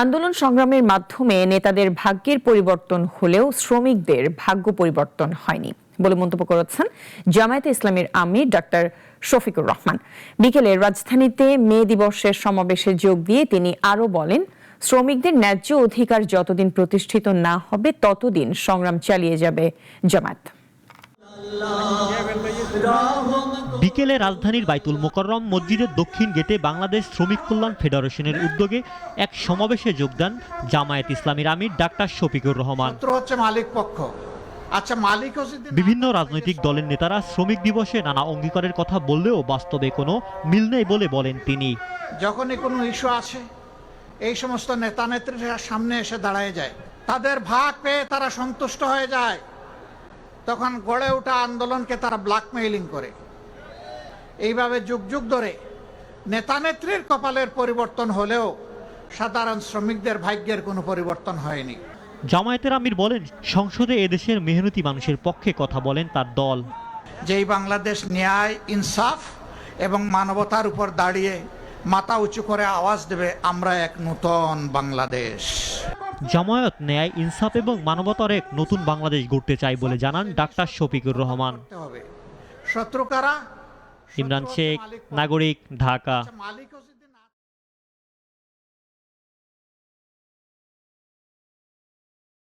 আন্দোলন সংগ্রামের মাধ্যমে নেতাদের ভাগ্যের পরিবর্তন হলেও শ্রমিকদের ভাগ্য পরিবর্তন হয়নি বলে মন্তব্য করেছেন জামায়াতে ইসলামীর আমির ডাক্তার শফিকুর রহমান। বিকেলে রাজধানীতে মে দিবসের সমাবেশে যোগ দিয়ে তিনি আরো বলেন, শ্রমিকদের ন্যায্য অধিকার যতদিন প্রতিষ্ঠিত না হবে ততদিন সংগ্রাম চালিয়ে যাবে জামায়াত। বিকেলে রাজধানীর বাইতুল মোকাররম মসজিদের দক্ষিণ গেটে বাংলাদেশ শ্রমিক কল্যাণ ফেডারেশনের উদ্যোগে এক সমাবেশে যোগ দেন জামায়াত ইসলামীর আমির ডাক্তার শফিকুর রহমান। বিভিন্ন রাজনৈতিক দলের নেতারা শ্রমিক দিবসে নানা অঙ্গীকারের কথা বললেও বাস্তবে কোনো মিল নেই বলে বলেন তিনি। যখনই কোনো ইস্যু আছে এই সমস্ত নেতা নেত্রীরা সামনে এসে দাঁড়ায় যায়, তাদের ভাগ পেয়ে তারা সন্তুষ্ট হয়ে যায়, তখন গড়ে ওঠা আন্দোলনকে তারা ব্ল্যাকমেইলিং করে। এইভাবে যুগ যুগ ধরে নেতা নেত্রীর কপালের পরিবর্তন হলেও সাধারণ শ্রমিকদের ভাগ্যের কোনো পরিবর্তন হয়নি। জামায়াতের আমির বলেন, সংসদে এদেশের মেহনতি মানুষের পক্ষে কথা বলেন তার দল। যেই বাংলাদেশ ন্যায়, ইনসাফ এবং মানবতার উপর দাঁড়িয়ে মাথা উঁচু করে আওয়াজ দেবে, আমরা এক নতুন বাংলাদেশ। জামায়াত ন্যায়, ইনসাফ এবং মানবতার এক নতুন বাংলাদেশ গড়তে চায় বলে জানান ডাক্তার শফিকুর রহমান। শত্রু কারা? ইমরান শেখ, নাগরিক, ঢাকা।